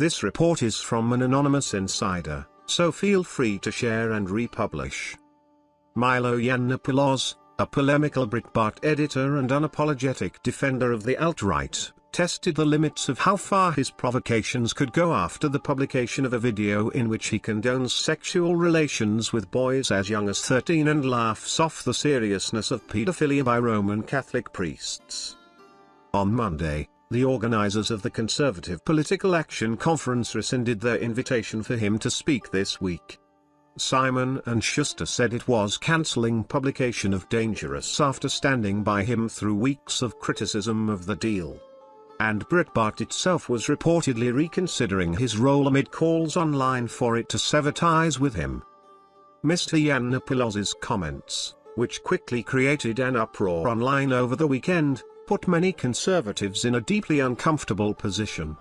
This report is from an anonymous insider, so feel free to share and republish. Milo Yiannopouloss, a polemical Breitbart editor and unapologetic defender of the alt-right, tested the limits of how far his provocations could go after the publication of a video in which he condones sexual relations with boys as young as 13 and laughs off the seriousness of pedophilia by Roman Catholic priests. On Monday, the organizers of the Conservative Political Action Conference rescinded their invitation for him to speak this week. Simon and Schuster said it was cancelling publication of Dangerous after standing by him through weeks of criticism of the deal. And Breitbart itself was reportedly reconsidering his role amid calls online for it to sever ties with him. Mr. Yiannopouloss's comments, which quickly created an uproar online over the weekend, put many conservatives in a deeply uncomfortable position.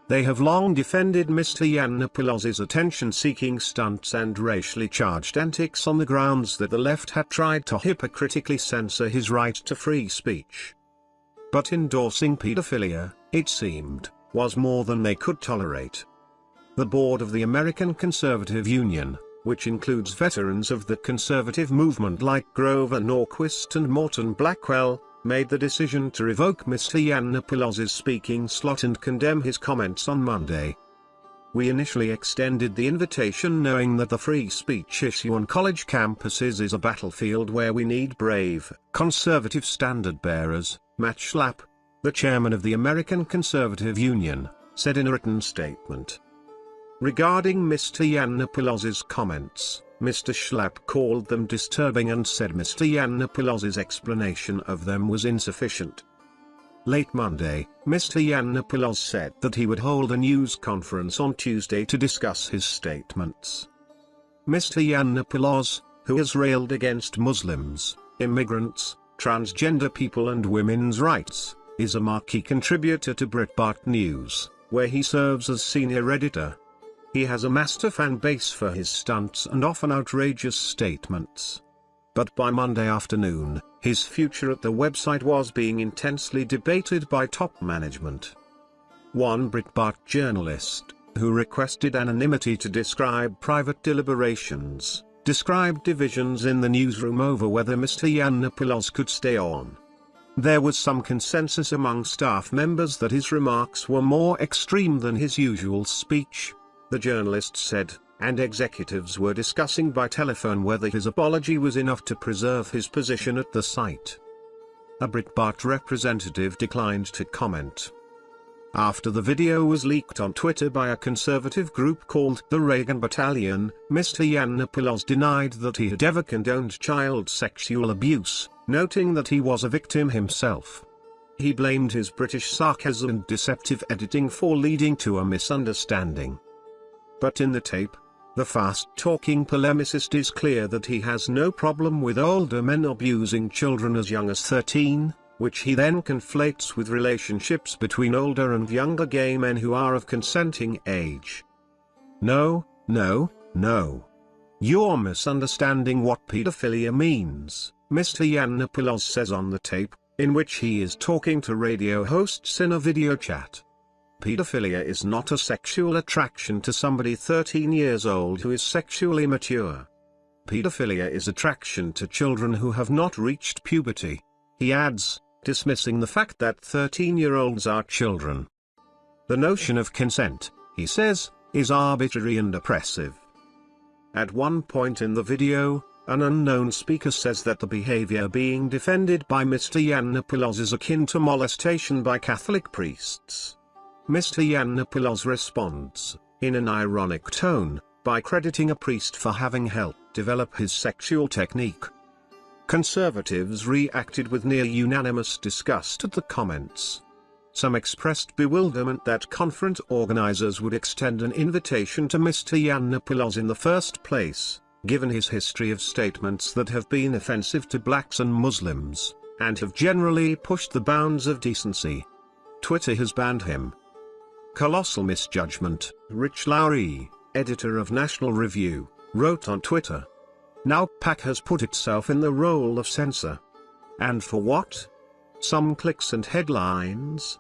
They have long defended Mr. Yiannopouloss's attention-seeking stunts and racially charged antics on the grounds that the left had tried to hypocritically censor his right to free speech. But endorsing pedophilia, it seemed, was more than they could tolerate. The board of the American Conservative Union, which includes veterans of the conservative movement like Grover Norquist and Morton Blackwell, made the decision to revoke Mr. Yiannopouloss's speaking slot and condemn his comments on Monday. We initially extended the invitation knowing that the free speech issue on college campuses is a battlefield where we need brave, conservative standard-bearers. Matt Schlapp, the chairman of the American Conservative Union, said in a written statement. Regarding Mr. Yiannopouloss's comments, Mr. Schlapp called them disturbing and said Mr. Yiannopouloss's explanation of them was insufficient. Late Monday, Mr. Yiannopoulos said that he would hold a news conference on Tuesday to discuss his statements. Mr. Yiannopoulos, who has railed against Muslims, immigrants, transgender people and women's rights, is a marquee contributor to Breitbart News, where he serves as senior editor. He has amassed a fan base for his stunts and often outrageous statements. But by Monday afternoon, his future at the website was being intensely debated by top management. One Breitbart journalist, who requested anonymity to describe private deliberations, described divisions in the newsroom over whether Mr. Yiannopoulos could stay on. There was some consensus among staff members that his remarks were more extreme than his usual speech, the journalist said, and executives were discussing by telephone whether his apology was enough to preserve his position at the site. A Breitbart representative declined to comment. After the video was leaked on Twitter by a conservative group called the Reagan Battalion, Mr. Yiannopoulos denied that he had ever condoned child sexual abuse, noting that he was a victim himself. He blamed his British sarcasm and deceptive editing for leading to a misunderstanding. But in the tape, the fast-talking polemicist is clear that he has no problem with older men abusing children as young as 13, which he then conflates with relationships between older and younger gay men who are of consenting age. No, no, no. You're misunderstanding what pedophilia means, Mr. Yiannopoulos says on the tape, in which he is talking to radio hosts in a video chat. Pedophilia is not a sexual attraction to somebody 13 years old who is sexually mature. Pedophilia is attraction to children who have not reached puberty, he adds, dismissing the fact that 13-year-olds are children. The notion of consent, he says, is arbitrary and oppressive. At one point in the video, an unknown speaker says that the behavior being defended by Mr. Yiannopoulos is akin to molestation by Catholic priests. Mr. Yiannopoulos responds, in an ironic tone, by crediting a priest for having helped develop his sexual technique. Conservatives reacted with near-unanimous disgust at the comments. Some expressed bewilderment that conference organizers would extend an invitation to Mr. Yiannopoulos in the first place, given his history of statements that have been offensive to blacks and Muslims, and have generally pushed the bounds of decency. Twitter has banned him. Colossal misjudgment, Rich Lowry, editor of National Review, wrote on Twitter. Now PAC has put itself in the role of censor. And for what? Some clicks and headlines?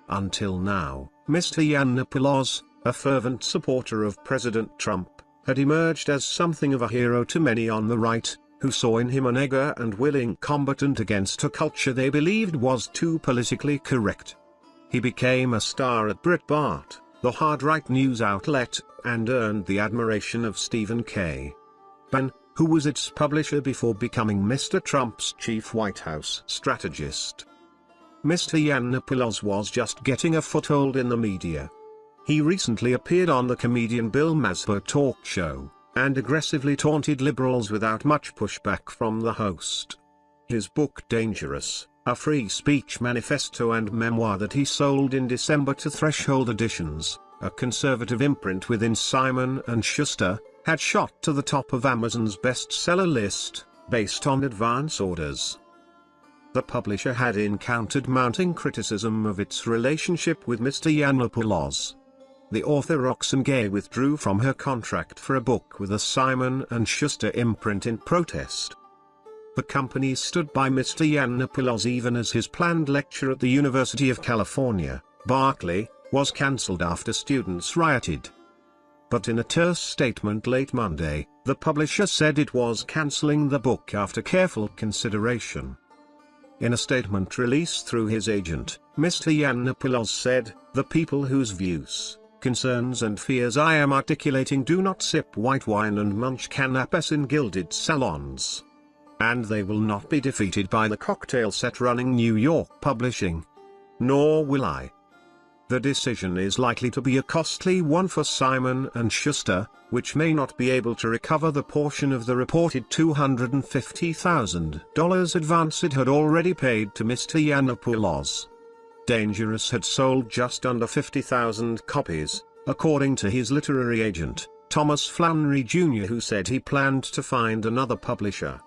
Until now, Mr. Yiannopoulos, a fervent supporter of President Trump, had emerged as something of a hero to many on the right, who saw in him an eager and willing combatant against a culture they believed was too politically correct. He became a star at Breitbart, the hard-right news outlet, and earned the admiration of Stephen K. Bannon, who was its publisher before becoming Mr. Trump's chief White House strategist. Mr. Yiannopoulos was just getting a foothold in the media. He recently appeared on the comedian Bill Maher's talk show, and aggressively taunted liberals without much pushback from the host. His book Dangerous, a free speech manifesto and memoir that he sold in December to Threshold Editions, a conservative imprint within Simon & Schuster, had shot to the top of Amazon's bestseller list, based on advance orders. The publisher had encountered mounting criticism of its relationship with Mr. Yiannopoulos. The author Roxane Gay withdrew from her contract for a book with a Simon & Schuster imprint in protest. The company stood by Mr. Yiannopoulos even as his planned lecture at the University of California, Berkeley, was cancelled after students rioted. But in a terse statement late Monday, the publisher said it was cancelling the book after careful consideration. In a statement released through his agent, Mr. Yiannopoulos said, "The people whose views, concerns and fears I am articulating do not sip white wine and munch canapés in gilded salons. And they will not be defeated by the cocktail set running New York publishing. Nor will I. The decision is likely to be a costly one for Simon & Schuster, which may not be able to recover the portion of the reported $250,000 advance it had already paid to Mr. Yiannopoulos." Dangerous had sold just under 50,000 copies, according to his literary agent, Thomas Flannery Jr., who said he planned to find another publisher.